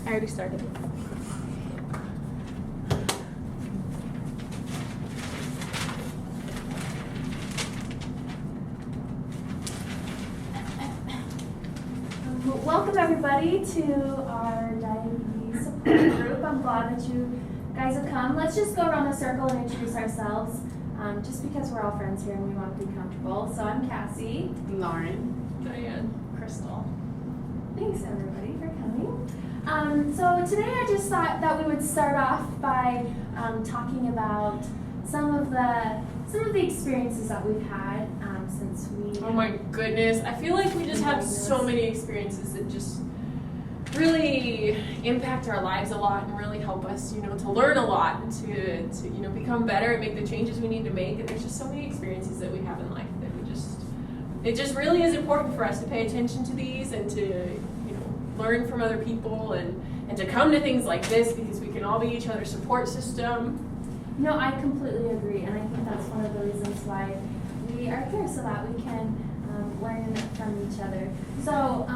I already started. Welcome everybody to our diabetes support group. I'm glad that you guys have come. Let's just go around the circle and introduce ourselves, just because we're all friends here and we want to be comfortable. So I'm Cassie. Lauren. Diane. Crystal. Thanks everybody for coming. So today I just thought that we would start off by talking about some of the experiences that we've had since we. Oh my goodness. I feel like we just have so many experiences that just really impact our lives a lot and really help us, to learn a lot and to become better and make the changes we need to make. And there's just so many experiences that we have in life that it just really is important for us to pay attention to these and to, learn from other people and to come to things like this because we can all be each other's support system. No, I completely agree, and I think that's one of the reasons why we are here, so that we can learn from each other. So,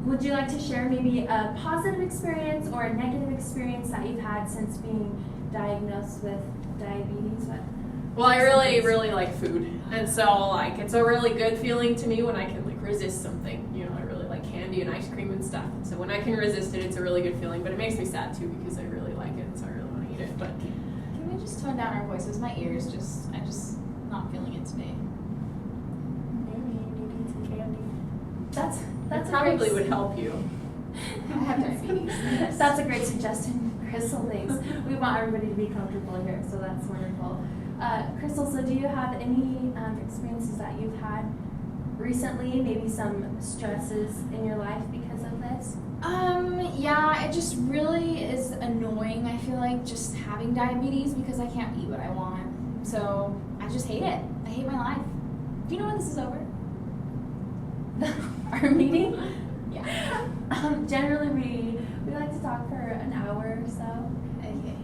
would you like to share maybe a positive experience or a negative experience that you've had since being diagnosed with diabetes? Well, I really like food, and so it's a really good feeling to me when I can resist something. I really like candy and ice cream and stuff. So when I can resist it, it's a really good feeling. But it makes me sad too because I really like it, so I really want to eat it. But can we just tone down our voices? My ears I'm just not feeling it today. Maybe you need to eat some candy. That's probably would help you. I have diabetes. That's a great suggestion, Crystal. Thanks. We want everybody to be comfortable here, so that's wonderful. Crystal, so do you have any experiences that you've had recently, maybe some stresses in your life because of this? Yeah, it just really is annoying, I feel like, just having diabetes because I can't eat what I want. So I just hate it. I hate my life. Do you know when this is over? Our meeting? Yeah. Generally we like to talk for an hour or so. Okay.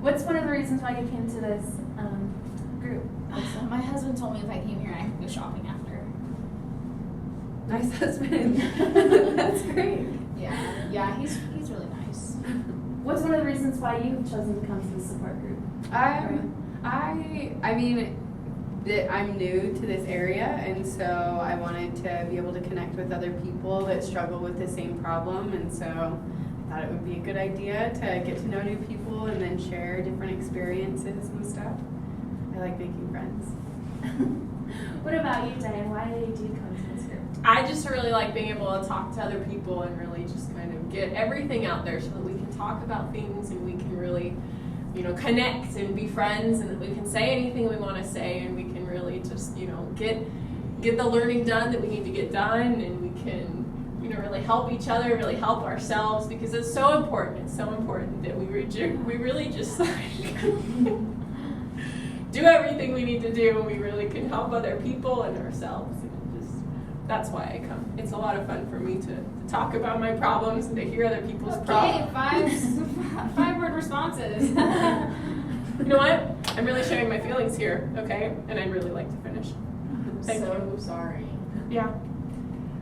What's one of the reasons why you came to this group? My husband told me if I came here I could go shopping after. Nice husband. That's great. Yeah, he's really nice. What's one of the reasons why you've chosen to come to the support group? I mean, I'm new to this area, and so I wanted to be able to connect with other people that struggle with the same problem, and so I thought it would be a good idea to get to know new people and then share different experiences and stuff. I like making friends. What about you, Diane? Why did you come to this group? I just really like being able to talk to other people and really just kind of get everything out there so that we can talk about things and we can really, connect and be friends and that we can say anything we want to say and we can really just, get the learning done that we need to get done and we can, really help each other, really help ourselves because it's so important. It's so important that we really just do everything we need to do and we really can help other people and ourselves. That's why I come. It's a lot of fun for me to talk about my problems and to hear other people's problems. Okay, 5-word responses. You know what? I'm really sharing my feelings here, okay? And I'd really like to finish. Thank you. Sorry. Yeah.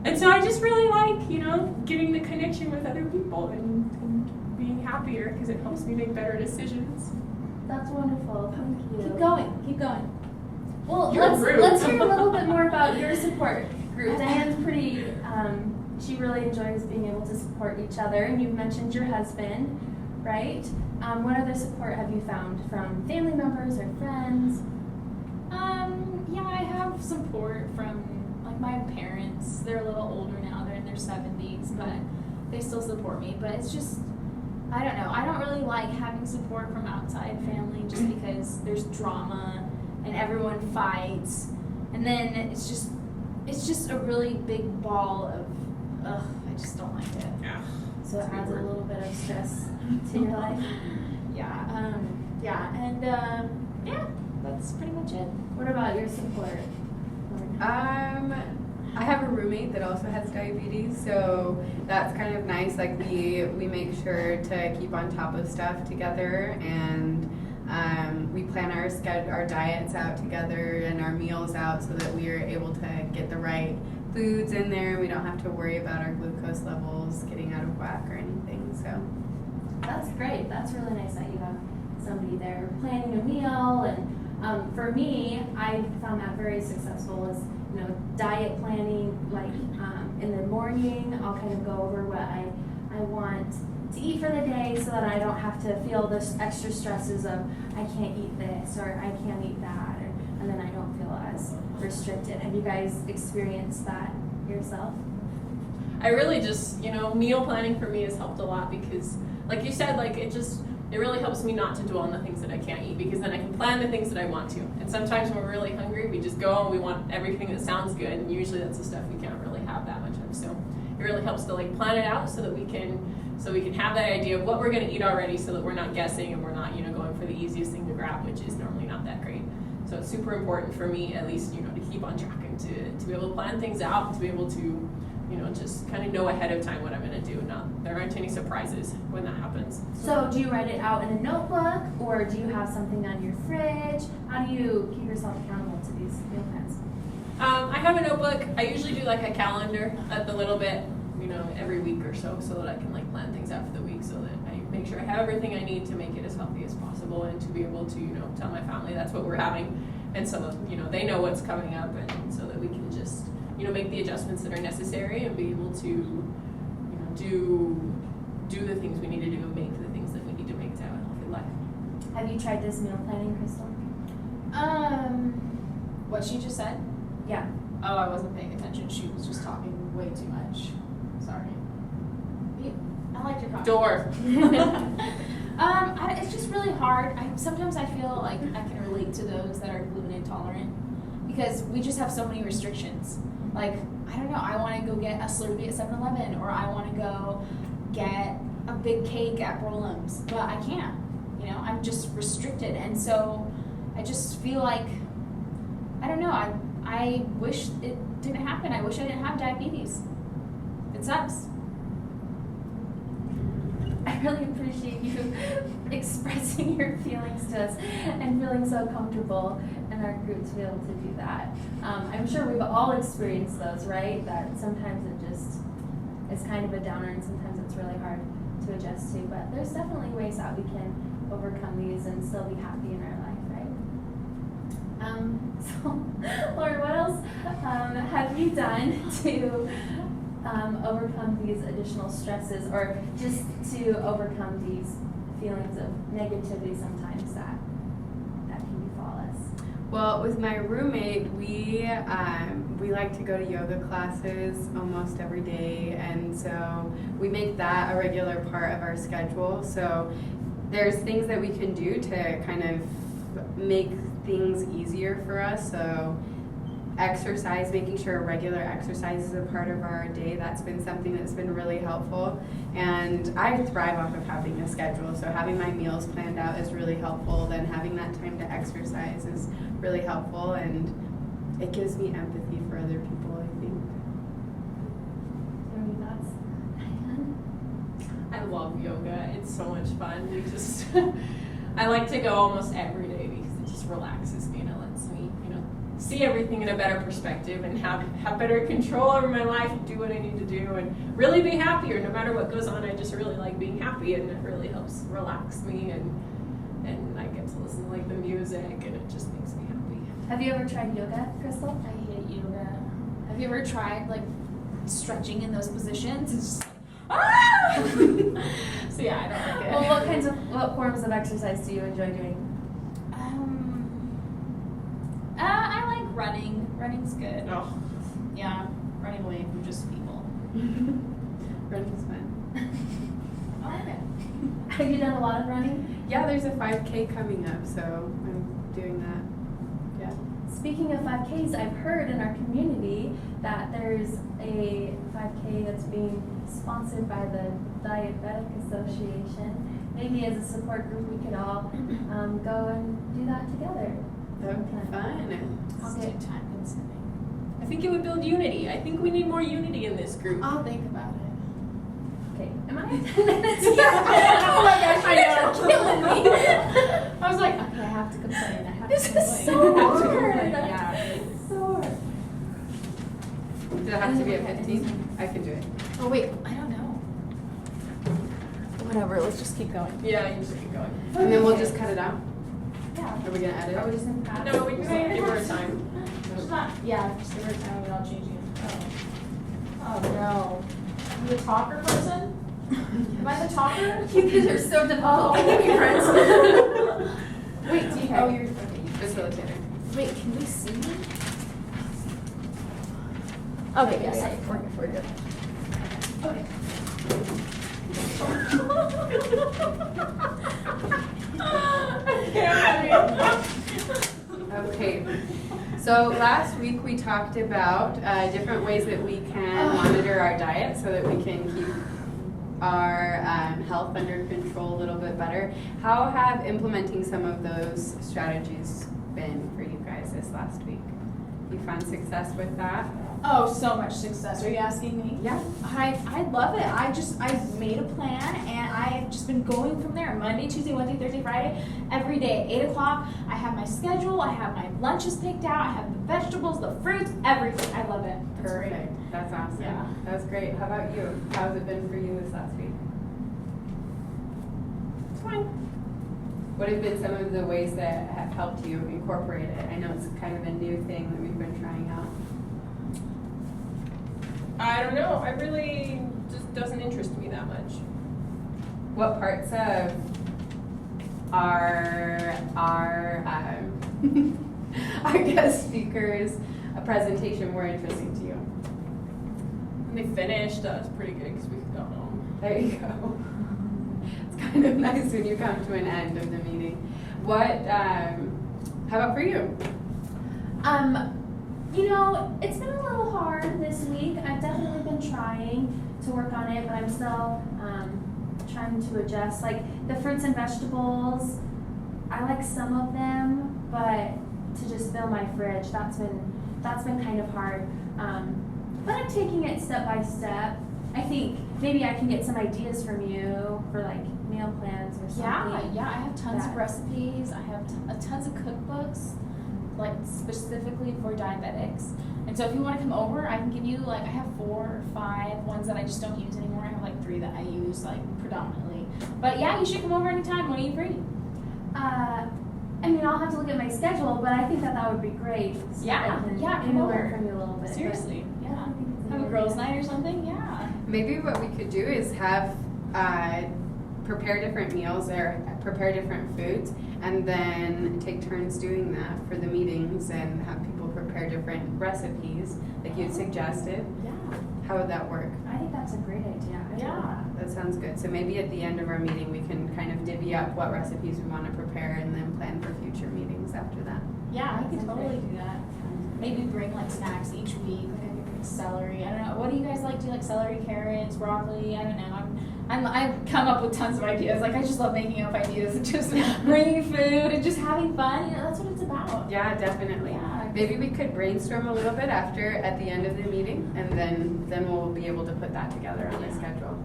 And so I just really like, getting the connection with other people and being happier because it helps me make better decisions. That's wonderful. Thank you. Keep going. Well, You're rude. let's hear a little bit more about your support group. Diane's pretty, she really enjoys being able to support each other, and you've mentioned your husband, right? What other support have you found from family members or friends? Yeah, I have support from my parents. They're a little older now, they're in their 70s, but they still support me. But it's just, I don't know, I don't really like having support from outside family just because there's drama and everyone fights, and then it's just a really big ball of, I just don't like it. Yeah. So it adds a little bit of stress to your life. Yeah, that's pretty much it. What about your support? I have a roommate that also has diabetes, so that's kind of nice. We make sure to keep on top of stuff together, and we plan our diets out together and our meals out so that we are able to get the right foods in there. We don't have to worry about our glucose levels getting out of whack or anything. So That's great. That's really nice that you have somebody there planning a meal. And for me, I found that very successful. Is diet planning. Like in the morning, I'll kind of go over what I want to eat for the day, so that I don't have to feel this extra stresses of I can't eat this or I can't eat that, and then I don't feel as restricted. Have you guys experienced that yourself? I really just, meal planning for me has helped a lot because, like you said, like it really helps me not to dwell on the things that I can't eat, because then I can plan the things that I want to. And sometimes when we're really hungry, we just go and we want everything that sounds good, and usually that's the stuff we can't really have that much of. So it really helps to like plan it out so that we can have that idea of what we're going to eat already, so that we're not guessing and we're not going for the easiest thing to grab, which is normally not that great. So it's super important for me, at least, to keep on track and to be able to plan things out, to be able to just kind of know ahead of time what I'm going to do. There aren't any surprises when that happens. So do you write it out in a notebook, or do you have something on your fridge? How do you keep yourself accountable to these meal plans? I have a notebook. I usually do like a calendar at the little bit, every week or so that I can like plan things out for the week, so that I make sure I have everything I need to make it as healthy as possible, and to be able to, tell my family that's what we're having, and so that, they know what's coming up, and so that we can just, make the adjustments that are necessary and be able to, do the things we need to do and make the things that we need to make to have a healthy life. Have you tried this meal planning, Crystal? What she just said? Yeah. Oh, I wasn't paying attention. She was just talking way too much. Sorry. I like your comment. Door. It's just really hard. Sometimes I feel like I can relate to those that are gluten intolerant, because we just have so many restrictions. Like, I don't know, I want to go get a Slurpee at 7-Eleven, or I want to go get a big cake at Brolam's, but I can't. I'm just restricted, and so I just feel like, I don't know, I wish it didn't happen. I wish I didn't have diabetes. It sucks. I really appreciate you expressing your feelings to us and feeling so comfortable in our group to be able to do that. I'm sure we've all experienced those, right? That sometimes it just is kind of a downer, and sometimes it's really hard to adjust to. But there's definitely ways that we can overcome these and still be happy in our life, right? So, Lauren, what else have you done to overcome these additional stresses, or just to overcome these feelings of negativity sometimes that can befall us? Well, with my roommate, we like to go to yoga classes almost every day, and so we make that a regular part of our schedule. So there's things that we can do to kind of make things easier for us. So exercise, making sure regular exercise is a part of our day, that's been something that's been really helpful. And I thrive off of having a schedule, so having my meals planned out is really helpful. Then having that time to exercise is really helpful, and it gives me empathy for other people, I think. Any thoughts? I love yoga. It's so much fun. I like to go almost every day because it just relaxes me and it lets me, see everything in a better perspective and have better control over my life and do what I need to do and really be happier no matter what goes on. I just really like being happy, and it really helps relax me, and I get to listen to like the music, and it just makes me happy. Have you ever tried yoga, Crystal? I hate yoga. Have you ever tried like stretching in those positions? It's just like, ah! So yeah, I don't like it. Well, what forms of exercise do you enjoy doing? I like running. Running's good. Oh. Yeah, running away from just people. Running's fun. I like it. Have you done a lot of running? Yeah, there's a 5K coming up, so I'm doing that. Yeah. Speaking of 5Ks, I've heard in our community that there's a 5K that's being sponsored by the Diabetic Association. Maybe as a support group we could all go and do that together. That would be fun. It's too time consuming. I think it would build unity. I think we need more unity in this group. I'll think about it. Okay, am I at 10 minutes here? Oh my gosh, I know. you're killing me. I was like, okay, I have to complain. I have This to is complain. so I have to hard. complain. Yeah. It's so hard. Does it have to be at 15? I can do it. Oh wait, I don't know. Whatever, let's just keep going. Yeah, you just keep going. And then we'll just cut it out. Yeah. Are we gonna edit Are we it? just gonna pass? No, we can give her time. It's not, yeah, just give her time without changing it. Oh no. You the talker person? Am I the talker? You guys are so difficult. Oh. Can we be friends? Wait, do you Oh, you're, Facilitator. wait, can we see me? Okay, yeah, yeah, we're good. Okay. Okay. So last week we talked about different ways that we can monitor our diet so that we can keep our health under control a little bit better. How have implementing some of those strategies been for you guys this last week? You found success with that? Oh, so much success. Are you asking me? Yeah. I love it. I made a plan and I've just been going from there. Monday, Tuesday, Wednesday, Thursday, Friday, every day at 8 o'clock. I have my schedule. I have my lunches picked out. I have the vegetables, the fruits, everything. I love it. It's great. Perfect. That's awesome. Yeah. That's great. How about you? How's it been for you this last week? It's fine. What have been some of the ways that have helped you incorporate it? I know it's kind of a new thing that we've been trying out. I don't know. I really just doesn't interest me that much. What parts of our our guest speakers' presentation were interesting to you? When they finished, that was pretty good because we could go home. There you go. It's kind of nice when you come to an end of the meeting. What? How about for you? You know, it's been a little hard this week. I've definitely been trying to work on it, but I'm still trying to adjust. Like the fruits and vegetables, I like some of them, but to just fill my fridge, that's been kind of hard. But I'm taking it step by step. I think maybe I can get some ideas from you for like meal plans or something. Yeah, I have tons of recipes. I have tons of cookbooks, like specifically for diabetics. And so if you want to come over, I can give you I have 4 or 5 ones that I just don't use anymore. I have like 3 that I use predominantly. But yeah, you should come over anytime. When are you free? I mean, I'll have to look at my schedule, but I think that would be great. So Yeah, I can yeah, come maybe over. learn from you a little bit. Seriously, but yeah. I think it's Have a good girls' idea. night or something? Yeah. Maybe what we could do is have prepare different meals or prepare different foods, and then take turns doing that for the meetings and have people prepare different recipes like you suggested. Yeah. How would that work? I think that's a great idea. I Yeah. love That sounds good. So maybe at the end of our meeting, we can kind of divvy up what recipes we want to prepare and then plan for future meetings after that. Yeah, I could Sounds totally great. do that. Maybe bring snacks each week. Like I could bring celery. I don't know. What do you guys like? Do you like celery, carrots, broccoli? I don't know. I've come up with tons of ideas. I just love making up ideas and just bringing food and just having fun. That's what it's about. Yeah, definitely. Yeah. Maybe we could brainstorm a little bit at the end of the meeting, and then we'll be able to put that together on the schedule.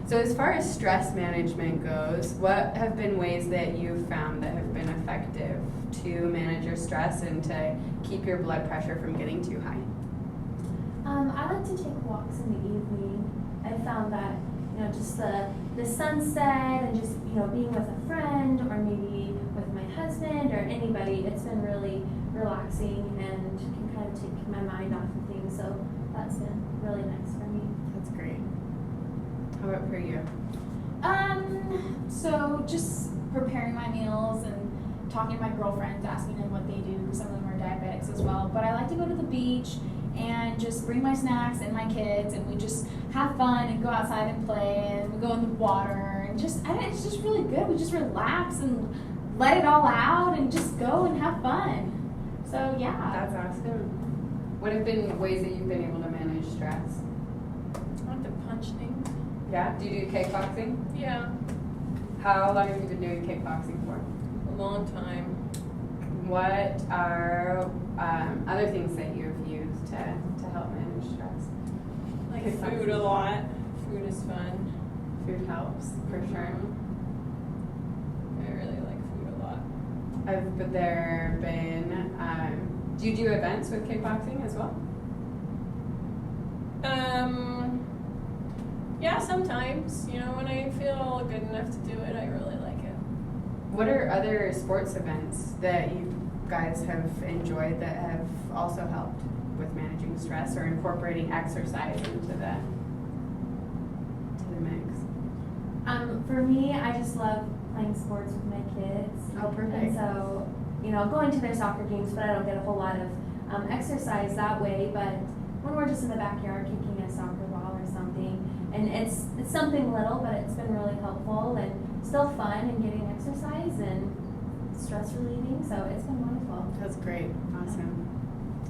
So as far as stress management goes, what have been ways that you've found that have been effective to manage your stress and to keep your blood pressure from getting too high? I like to take walks in the evening. I found that just the sunset and just being with a friend or maybe with my husband or anybody, it's been really relaxing and can kind of take my mind off of things. So that's been really nice for me. That's great. How about for you? So just preparing my meals and talking to my girlfriends, asking them what they do. Some of them are diabetics as well. But I like to go to the beach and just bring my snacks and my kids, and we just have fun and go outside and play, and we go in the water, and it's just really good. We just relax and let it all out and just go and have fun. So yeah. That's awesome. What have been ways that you've been able to manage stress? I like to punch things. Yeah? Do you do kickboxing? Yeah, How long have you been doing kickboxing for? a long time. What are other things that you've used to help manage stress? Like Kickboxing. food a lot. Food is fun. Food helps, for sure. I really like food a lot. Have there been, do you do events with kickboxing as well? Yeah, sometimes. You know, when I feel good enough to do it, I really like it. What are other sports events that you guys have enjoyed that have also helped with managing stress or incorporating exercise into the mix? For me, I just love playing sports with my kids. Oh, perfect. And so, you know, going to their soccer games, but I don't get a whole lot of exercise that way. But when we're just in the backyard kicking a soccer ball or something, and it's something little, but it's been really helpful and still fun and getting exercise and stress relieving. So it's been wonderful. That's great. Awesome.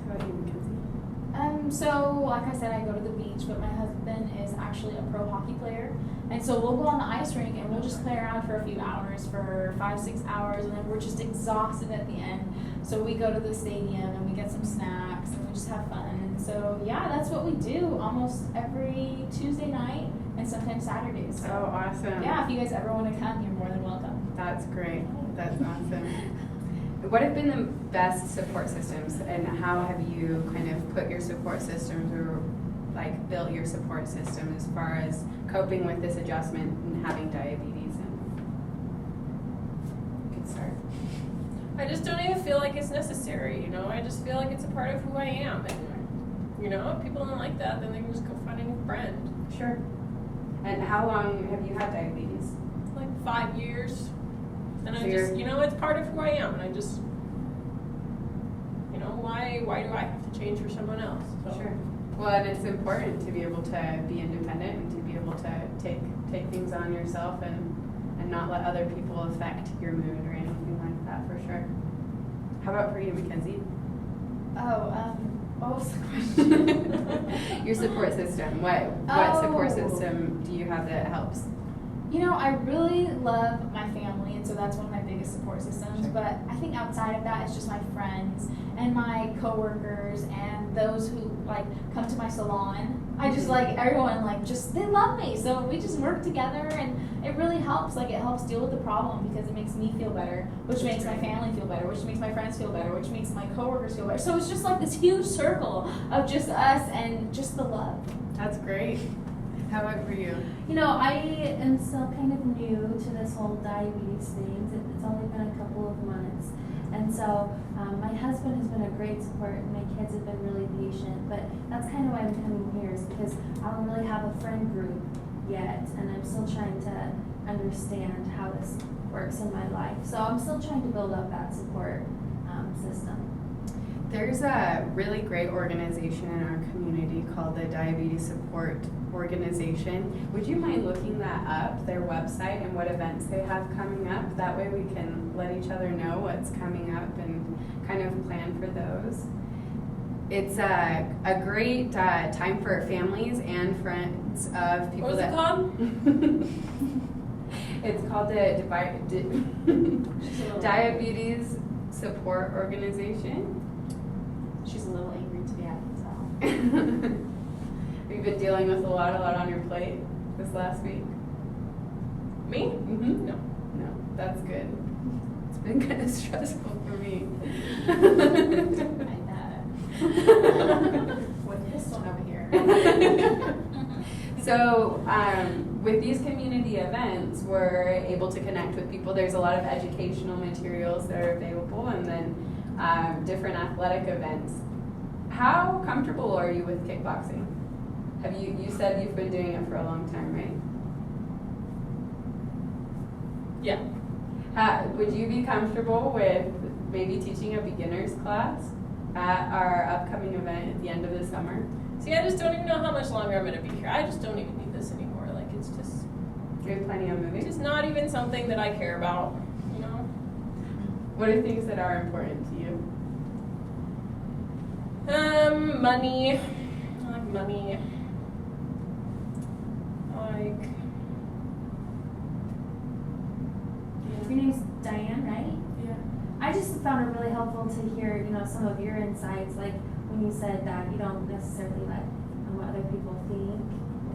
How about you, Mackenzie? So like I said, I go to the beach, but my husband is actually a pro hockey player. And so we'll go on the ice rink and we'll just play around for a few hours, for 5-6 hours, and then we're just exhausted at the end. So we go to the stadium and we get some snacks and we just have fun. And so yeah, that's what we do almost every Tuesday night and sometimes Saturdays. So Oh, awesome. yeah, if you guys ever want to come, you're more than welcome. That's great. That's awesome. What have been the best support systems, and how have you kind of put your support systems or like built your support system as far as coping with this adjustment and having diabetes? And you can start. I just don't even feel like it's necessary, you know? I just feel like it's a part of who I am. And, you know, if people don't like that, then they can just go find a new friend. Sure. And how long have you had diabetes? Like 5 years. And So I you're- just, you know, it's part of who I am. And I just, you know, why do I have to change for someone else? So. Sure. Well, and it's important to be able to be independent and to be able to take things on yourself and not let other people affect your mood or anything like that, for sure. How about for you, Mackenzie? What was the question? Your support system. What support system do you have that helps? You know, I really love my family, and so that's one of my biggest support systems. Sure. But I think outside of that, it's just my friends and my coworkers and those who like come to my salon. I just like everyone, like just they love me, so we just work together, and it really helps. Like it helps deal with the problem because it makes me feel better, which makes my family feel better, which makes my friends feel better, which makes my coworkers feel better. So it's just like this huge circle of just us and just the love. That's great. How about for you? You know, I am still kind of new to this whole diabetes thing. It's only been a couple of months. And so my husband has been a great support, and my kids have been really patient. But that's kind of why I'm coming here, is because I don't really have a friend group yet, and I'm still trying to understand how this works in my life. So I'm still trying to build up that support system. There's a really great organization in our community called the Diabetes Support Organization. Would you mind looking that up, their website and what events they have coming up? That way we can let each other know what's coming up and kind of plan for those. It's a great time for families and friends of people What was that... it called? It's called the Diabetes Support Organization. She's a little angry today, I can tell. We've been dealing with a lot on your plate this last week. Me? Mm-hmm. No. No, that's good. It's been kind of stressful for me. I know. With this one over here. So, with these community events, we're able to connect with people. There's a lot of educational materials that are available, and then different athletic events. How comfortable are you with kickboxing? Have you said you've been doing it for a long time, right? Yeah. Would you be comfortable with maybe teaching a beginner's class at our upcoming event at the end of the summer? See, I just don't even know how much longer I'm going to be here. I just don't even need this anymore. Like, it's just, Do you have plenty on moving? it's just not even something that I care about, you know? What are things that are important to you? Money. I like money. Like, Your name's Diane, right? yeah. I just found it really helpful to hear, you know, some of your insights, like when you said that you don't necessarily let what other people think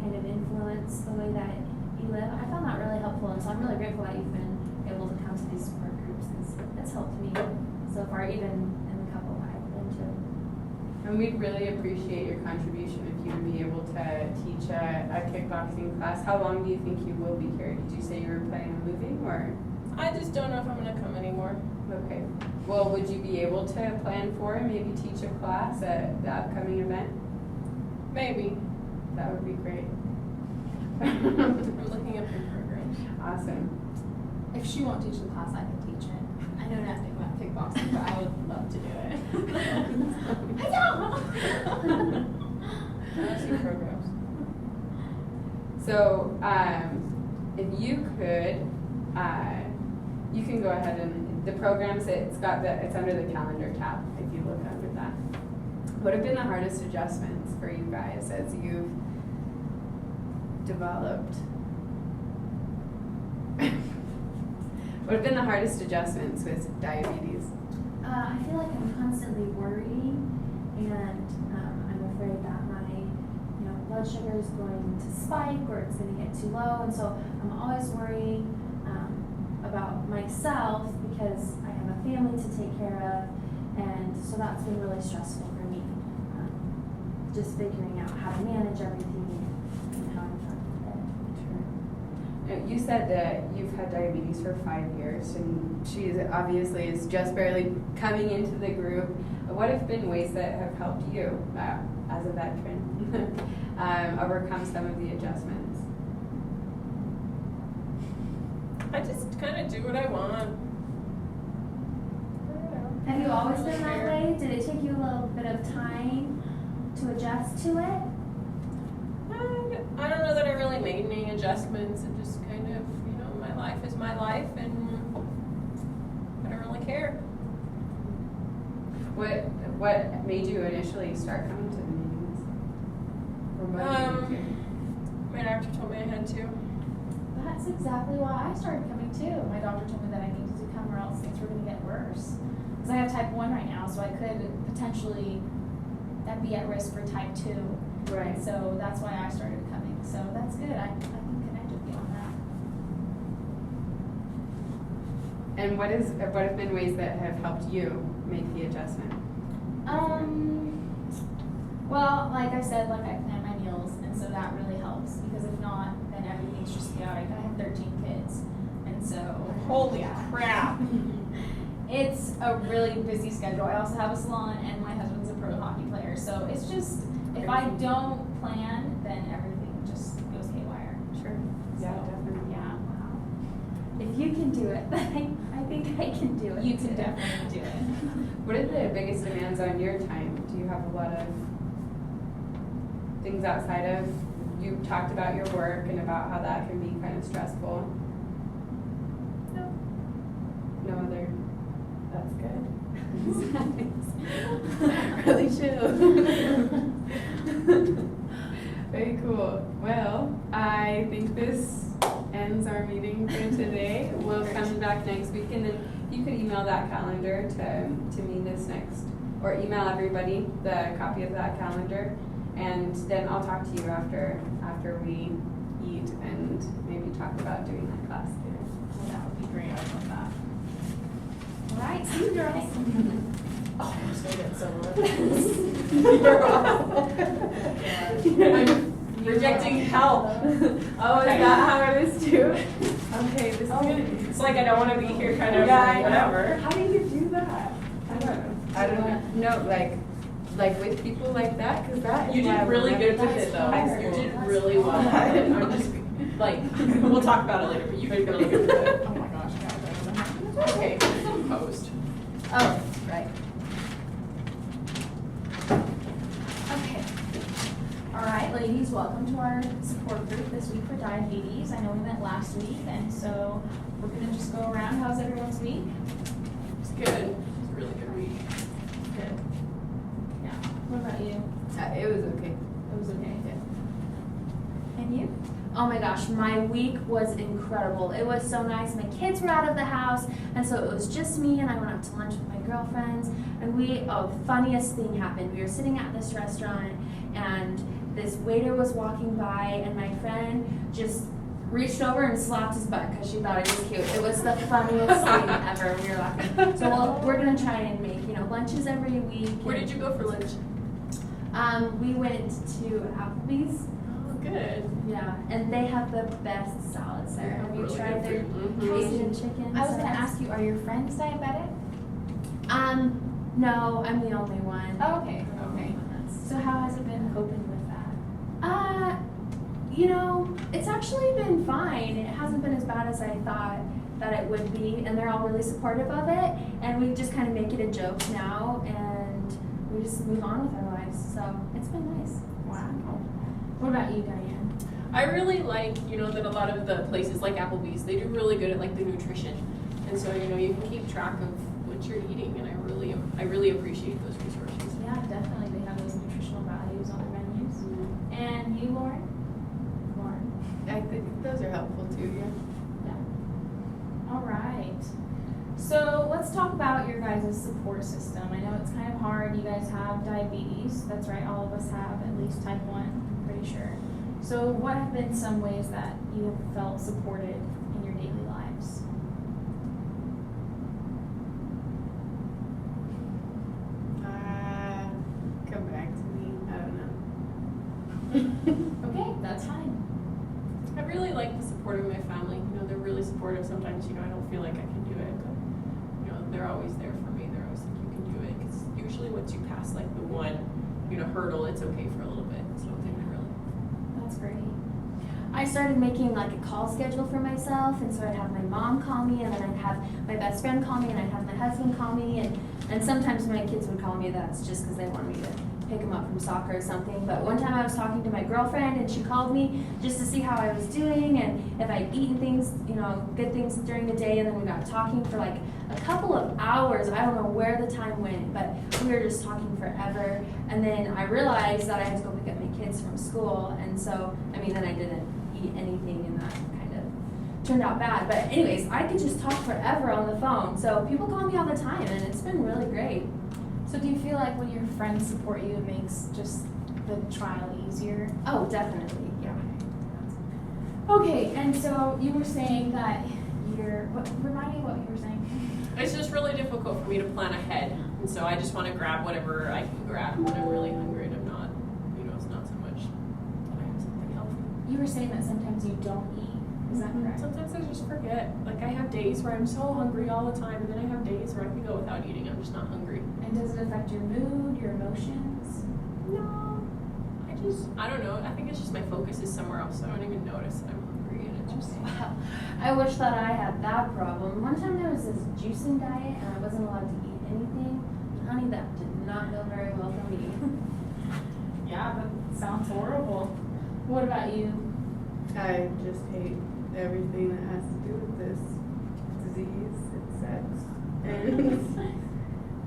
kind of influence the way that you live. I found that really helpful, and so I'm really grateful that you've been able to come to these support groups. It's helped me so far, even in the couple I've been to. And we'd really appreciate your contribution if you would be able to teach a kickboxing class. How long do you think you will be here? Did you say you were planning on moving, or? I just don't know if I'm gonna come anymore. Okay. Well, would you be able to plan for and maybe teach a class at the upcoming event? Maybe. That would be great. I'm looking up your programs. Awesome. If she won't teach the class, I can teach it. I know nothing about kickboxing, but I would love to do it. I don't. I see programs. So, if you could, you can go ahead and the programs. It's under the calendar tab. If you look under that, what have been the hardest adjustments for you guys as you've developed? What have been the hardest adjustments with diabetes? I feel like I'm constantly worrying, and I'm afraid that my blood sugar is going to spike or it's going to get too low, and so I'm always worrying about myself because I have a family to take care of, and so that's been really stressful for me. Just figuring out how to manage everything and how I'm trying to Sure. You said that you've had diabetes for 5 years, and she obviously is just barely coming into the group. What have been ways that have helped you as a veteran overcome some of the adjustments? I just kind of do what I want. Have you always been that way? Did it take you a little bit of time to adjust to it? I don't know that I really made any adjustments. It just kind of, my life is my life, and I don't really care. What made you initially start coming to the meetings? Or motivated you? My doctor told me I had to. That's exactly why I started coming too. My doctor told me that I needed to come or else things were going to get worse. Because I have type 1 right now, so I could potentially be at risk for type 2. Right. So that's why I started coming. So that's good. I can connect with you on that. And what have been ways that have helped you make the adjustment? Well, like I said, I plan my meals, and so that really helps, because if not, then everything's just chaotic. I have 13 kids, and so Holy crap. it's a really busy schedule. I also have a salon, and my husband's a pro hockey player, so it's just, if I don't plan, then everything just goes haywire. Sure. Yeah, So, definitely. Yeah. If you can do it, then I think I can do it. You can too. definitely do it. What are the biggest demands on your time? Do you have a lot of things outside of, you talked about your work and about how that can be kind of stressful? No. No other? That's good. Really chill. Very cool. Well, I think this ends our meeting for today. We'll come back next week, and then you can email that calendar to me this next, or email everybody the copy of that calendar, and then I'll talk to you after we eat and maybe talk about doing that class later. That would be great. I love that. All right, see you girls. Oh, I'm just gonna get so I'm rejecting help. Oh, is that how it is too? Okay, this is It's like I don't want to be here, kind of. Yeah, I know. Whatever. How do you do that? I don't know. No, like with people like that, because that You is why did I really love good with high it, though. school. You did really well at it. I'm just we'll talk about it later, but you did really good with it. Oh my gosh, yeah. Okay, post. Oh, right. Okay. All right, ladies, welcome to our support group this week for diabetes. I know we met last week, and so we're gonna just go around. How's everyone's week? It's good. It's a really good week. Good. Yeah. What about you? It was okay. It was okay. Yeah. And you? Oh my gosh, my week was incredible. It was so nice. My kids were out of the house, and so it was just me, and I went out to lunch with my girlfriends, and the funniest thing happened. We were sitting at this restaurant, and this waiter was walking by, and my friend just reached over and slapped his butt because she thought it was cute. It was the funniest thing ever. We were laughing. So we're gonna try and make lunches every week. Where did you go for lunch? We went to Applebee's. Oh, good. Yeah, and they have the best salads there. Have you Really tried good their food. Mhm. Asian chicken? I was gonna salads? ask you, are your friends diabetic? No, I'm the only one. Oh, okay, okay. That's- So how has it been coping with that? It's actually been fine. It hasn't been as bad as I thought that it would be, and they're all really supportive of it, and we just kind of make it a joke now, and we just move on with our lives, so it's been nice. Wow. What about you, Diane? I really like, that a lot of the places like Applebee's, they do really good at like the nutrition. And so, you can keep track of what you're eating, and I really appreciate those resources. Yeah, definitely. They have those nutritional values on their menus. And you, Lauren? Lauren. I think those are helpful too, yeah. All right. So let's talk about your guys' support system. I know it's kind of hard. You guys have diabetes. That's right. All of us have at least type 1, I'm pretty sure. So what have been some ways that you have felt supported in your daily lives? Come back to me. I don't know. Okay, that's fine. I really like the support of my family. They're really supportive. Sometimes, I don't feel like I can do it, but, they're always there for me. They're always like, you can do it. Because usually once you pass like the one, hurdle, it's okay for a little bit. So they really. That's great. I started making like a call schedule for myself, and so I'd have my mom call me, and then I'd have my best friend call me, and I'd have my husband call me, and sometimes my kids would call me. That's just because they wanted me to pick them up from soccer or something. But one time I was talking to my girlfriend, and she called me just to see how I was doing and if I'd eaten things, good things during the day, and then we got talking for like a couple of hours. I don't know where the time went, but we were just talking forever. And then I realized that I had to go pick up my kids from school, and so, then I didn't eat anything, and that kind of turned out bad. But anyways, I could just talk forever on the phone. So people call me all the time, and it's been really great. So do you feel like when your friends support you, it makes just the trial easier? Oh, definitely, yeah. Okay, and so you were saying that remind me what you were saying. It's just really difficult for me to plan ahead. And so I just want to grab whatever I can grab when I'm really hungry, and I'm not, it's not so much that I have something healthy. You were saying that sometimes you don't eat. Is that correct? Sometimes I just forget. Like I have days where I'm so hungry all the time, and then I have days where I can go without eating. I'm just not hungry. And does it affect your mood, your emotions? No. I don't know. I think it's just my focus is somewhere else, so I don't even notice that I'm hungry, and it just. Wow. I wish that I had that problem. One time there was this juicing diet, and I wasn't allowed to eat anything. Honey, that did not go very well for me. Yeah, that sounds horrible. What about you? I just hate everything that has to do with this disease. It sucks.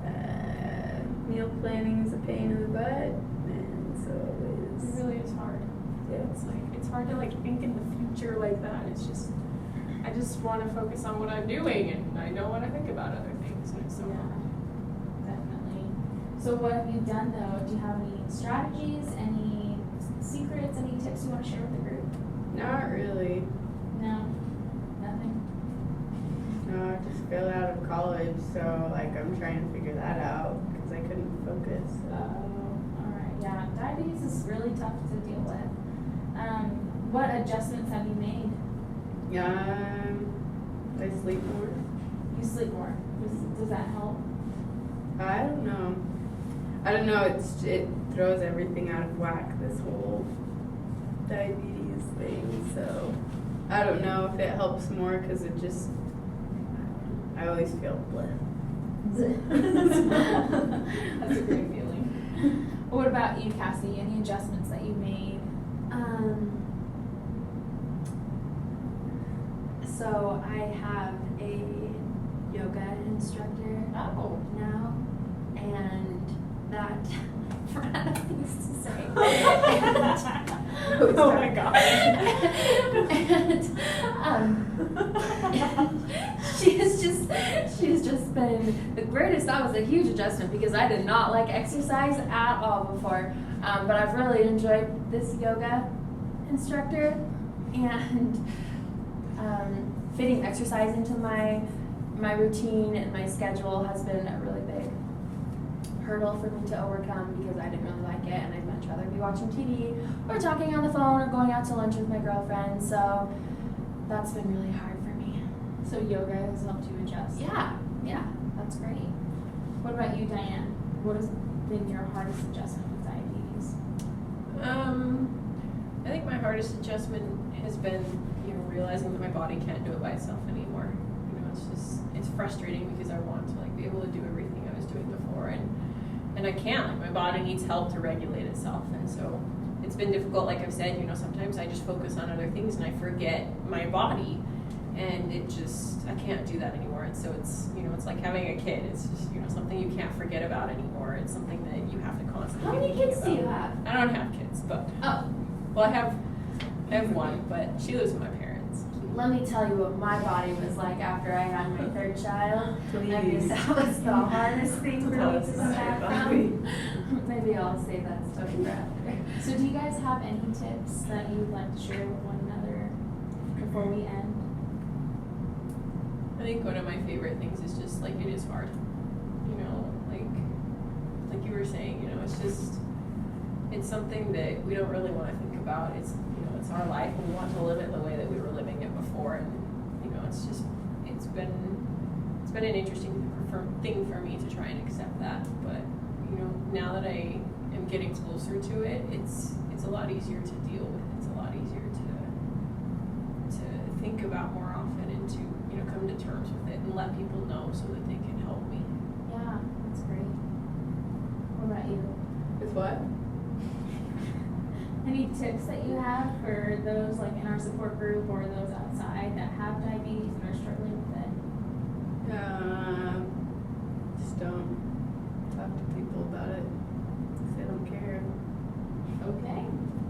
And meal planning is a pain in the butt, and so It is. really is hard. Yeah. It's hard to think in the future like that. It's just, I just want to focus on what I'm doing, and I don't want to think about other things. And it's so hard. Definitely. So what have you done though? Do you have any strategies, any secrets, any tips you want to share with the group? Not really. No, nothing. No, I just failed out of college, so I'm trying to figure that out because I couldn't focus. All right. Yeah, diabetes is really tough to deal with. What adjustments have you made? I sleep more. You sleep more. Does that help? I don't know. It throws everything out of whack, this whole diabetes thing. So I don't know if it helps more because it just, I always feel bleh. That's a great feeling. What about you, Cassie? Any adjustments that you made? So I have a yoga instructor Oh. now, and that for things to say. Oh my god. and she's just been the greatest. That was a huge adjustment because I did not like exercise at all before, but I've really enjoyed this yoga instructor, and fitting exercise into my routine and my schedule has been a really big hurdle for me to overcome because I didn't really like it, and I'd much rather be watching TV or talking on the phone or going out to lunch with my girlfriend. So that's been really hard for me. So yoga has helped you adjust. Yeah, that's great. What about you, Diane? What has been your hardest adjustment with diabetes? I think my hardest adjustment has been, realizing that my body can't do it by itself anymore. It's frustrating because I want to be able to do everything I was doing before, and I can't. My body needs help to regulate itself, and so it's been difficult. Like I've said, sometimes I just focus on other things and I forget my body, and I can't do that anymore. And so it's like having a kid. It's just something you can't forget about anymore. It's something that you have to constantly. How many kids do you have? I don't have kids, but well, I have one, but she lives with my parents. Let me tell you what my body was like after I had my third child. I mean, that was the hardest thing for me to come back from. Maybe I'll save that story for after. So do you guys have any tips that you would like to share with one another before we end? I think one of my favorite things is just it is hard. Like you were saying, it's something that we don't really want to think about. It's our life, and we want to live it the way that we were living it before, and it's been an interesting thing for me to try and accept that. But now that I am getting closer to it, it's a lot easier to deal with. It's a lot easier to think about more often, and to come to terms with it and let people know so that they can help me. Yeah, that's great. What about you? With what? Any tips that you have for those in our support group or those outside that have diabetes and are struggling with it? Just don't talk to people about it because they don't care. Okay.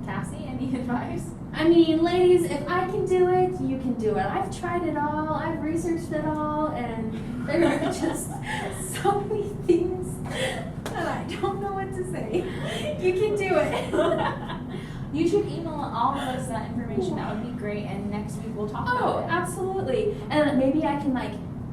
Cassie, any advice? I mean, ladies, if I can do it, you can do it. I've tried it all, I've researched it all, and there are just so many things that I don't know what to say. You can do it. You should email all of us that information. That would be great. And next week we'll talk about it. Absolutely. And maybe I can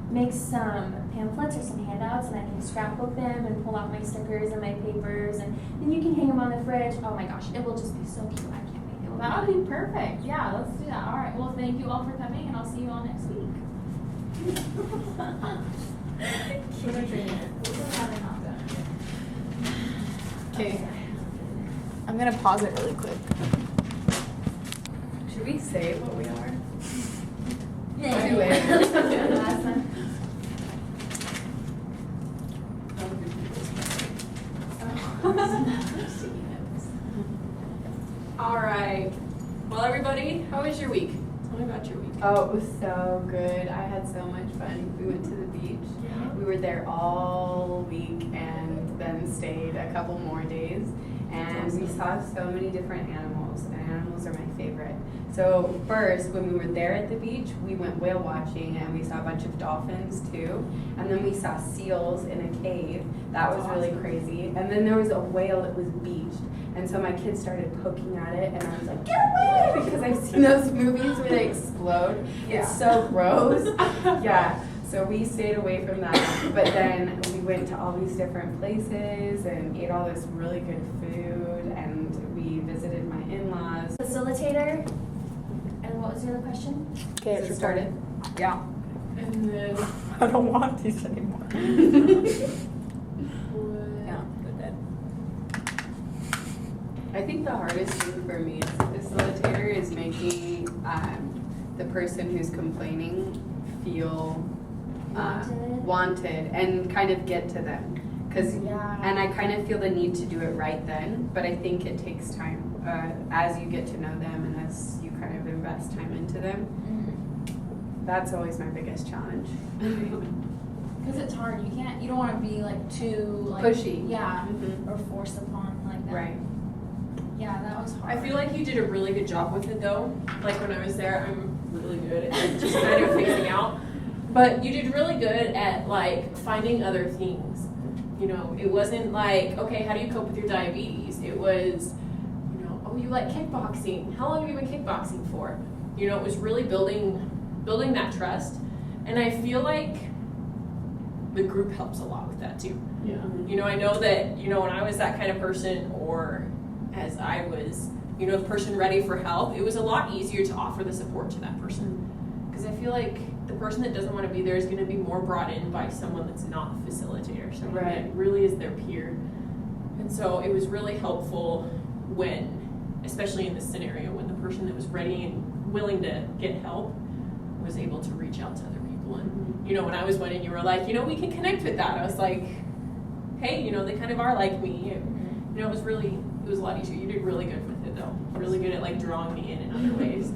make some pamphlets or some handouts, and I can scrapbook them and pull out my stickers and my papers, and then you can hang them on the fridge. Oh my gosh, it will just be so cute. I can't wait. It will That would be perfect. Yeah, let's do that. All right. Well, thank you all for coming, and I'll see you all next week. Okay. I'm gonna pause it really quick. Should we say what we are? Yeah. Anyway. Last time. All right. Well, everybody, how was your week? Tell me about your week. Oh, it was so good. I had so much fun. We went to the beach. Yeah. We were there all week and then stayed a couple more days. And we saw so many different animals, and animals are my favorite. So first, when we were there at the beach, we went whale watching, and we saw a bunch of dolphins too. And then we saw seals in a cave. That was really crazy. And then there was a whale that was beached. And so my kids started poking at it, and I was like, get away! Because I've seen those movies where they explode. Yeah. It's so gross. Yeah. So we stayed away from that. But then we went to all these different places and ate all this really good food, and we visited my in-laws. Facilitator. And what was the other question? Okay, it started. Yeah. And then I don't want these anymore. what? Yeah, they're dead. I think the hardest thing for me as a facilitator is making the person who's complaining feel wanted and kind of get to them. And I kind of feel the need to do it right then, but I think it takes time as you get to know them and as you kind of invest time into them. Mm-hmm. That's always my biggest challenge. Because it's hard. You don't want to be too Pushy. Yeah. Mhm. Or forced upon like that. Right. Yeah, that was hard. I feel like you did a really good job with it though. Like when I was there, I'm really good at just kind of phasing out. But you did really good at finding other things. It wasn't okay, how do you cope with your diabetes? It was, oh, you like kickboxing. How long have you been kickboxing for? It was really building that trust. And I feel like the group helps a lot with that too. Yeah. You know, I know that, you know, when I was that kind of person, or as I was, you know, the person ready for help, it was a lot easier to offer the support to that person. Because I feel like the person that doesn't want to be there is going to be more brought in by someone that's not a facilitator, someone that really is their peer. And so it was really helpful when, especially in this scenario, when the person that was ready and willing to get help was able to reach out to other people. And, you know, when I was one and you were like, you know, we can connect with that, I was like, hey, you know, they kind of are like me. And, you know, it was a lot easier. You did really good with it, though. Really good at, like, drawing me in other ways.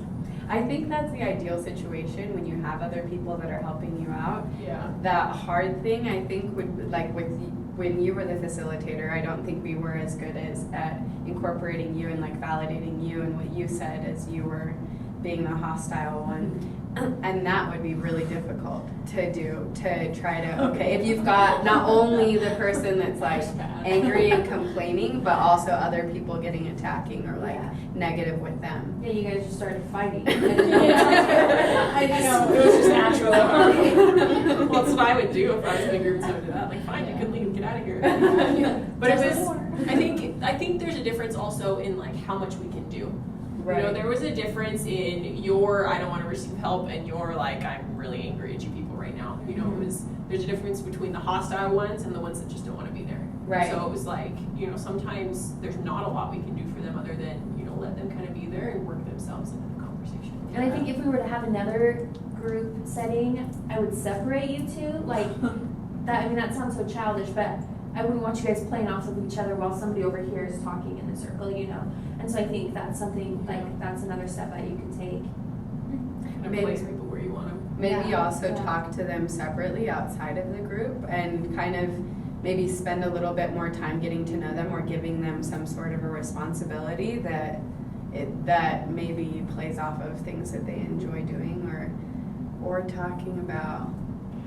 I think that's the ideal situation when you have other people that are helping you out. Yeah. That hard thing, I think, would, like, when you were the facilitator, I don't think we were as good as at incorporating you and, like, validating you and what you said as you were being the hostile one. And that would be really difficult to do, to try to, okay, if you've got not only the person that's like angry and complaining, but also other people getting attacking or like negative with them. Yeah, you guys just started fighting. I know, it was just natural. Well, that's what I would do if I was in a group, so I did that. Like, fine, you can leave, get out of here. But it was, I think there's a difference also in like how much we can do. Right. You know, there was a difference in your I don't want to receive help and your like I'm really angry at you people right now. You know, there's a difference between the hostile ones and the ones that just don't want to be there. Right. So it was like, you know, sometimes there's not a lot we can do for them other than, you know, let them kind of be there and work themselves into the conversation. And I think if we were to have another group setting, I would separate you two. Like that. I mean, that sounds so childish, but I wouldn't want you guys playing off of each other while somebody over here is talking in a circle, you know. And so I think that's something like that's another step that you can take. Kind of place people where you want them. Maybe Yeah. also talk to them separately outside of the group and kind of maybe spend a little bit more time getting to know them or giving them some sort of a responsibility that maybe plays off of things that they enjoy doing or talking about,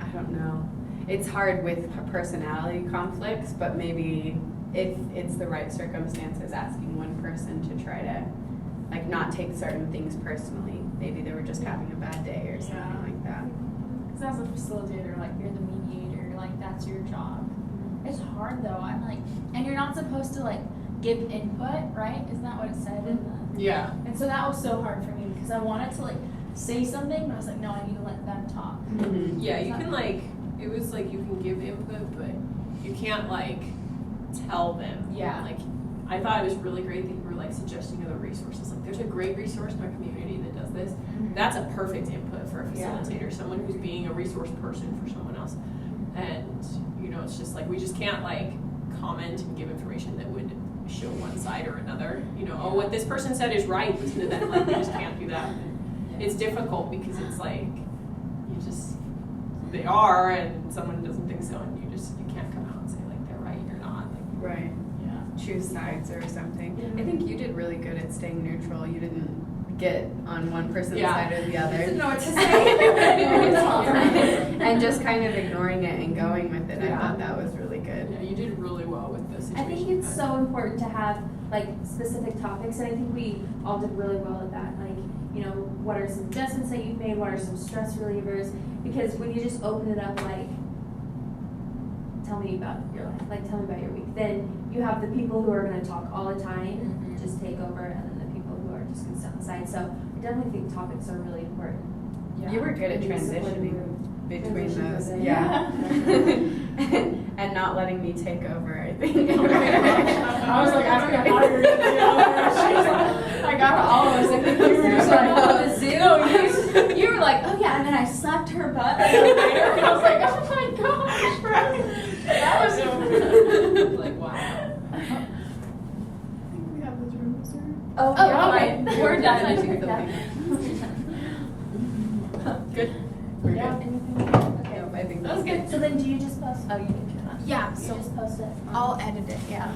I don't know. It's hard with personality conflicts, but maybe if it's the right circumstances, asking one person to try to like not take certain things personally. Maybe they were just having a bad day or something like that. Because as a facilitator, like you're the mediator, like that's your job. It's hard though. I'm like, and you're not supposed to like give input, right? Isn't that what it said in the? Yeah. And so that was so hard for me because I wanted to like say something, but I was like, no, I need to let them talk. Mm-hmm. Yeah, you can like, it was like you can give input, but you can't like tell them. Yeah. Like, I thought it was really great that you were like suggesting other resources. Like, there's a great resource in our community that does this. That's a perfect input for a facilitator, someone who's being a resource person for someone else. And, you know, it's just like, we just can't like comment and give information that would show one side or another. You know, oh, what this person said is right, listen to them. Like, we just can't do that. And it's difficult because it's like, they are, and someone doesn't think so, and you can't come out and say like they're right or not. Like, Right. Yeah. Choose sides or something. I think you did really good at staying neutral. You didn't get on one person's side or the other. Didn't know what to say. And just kind of ignoring it and going with it. I thought that was really good. yeah, you did really well with this I situation. think it's so important to have like specific topics, and I think we all did really well at that. Like, you know, what are some adjustments that you've made? What are some stress relievers? Because when you just open it up, like, tell me about your life, like, tell me about your week, then you have the people who are going to talk all the time, just take over, and then the people who are just going to step aside. So I definitely think topics are really important. You were good at And transitioning between those. Transition, Yeah. And not letting me take over, I think. I was like, I don't know how you're gonna do that. I got all of us. I think you were just like, on the Zoom, you were like, oh yeah, and then I slapped her butt later, and I was like, oh my gosh, bro. That was so weird. Like, wow. I think we have this room reserved. Oh, Oh, yeah, okay. okay. We're done. We're done. Good. We're Yeah. good. Okay. Nope, I think That was good. So then do you just post, oh, you can turn on. Yeah, You so just post it on- I'll edit it, yeah.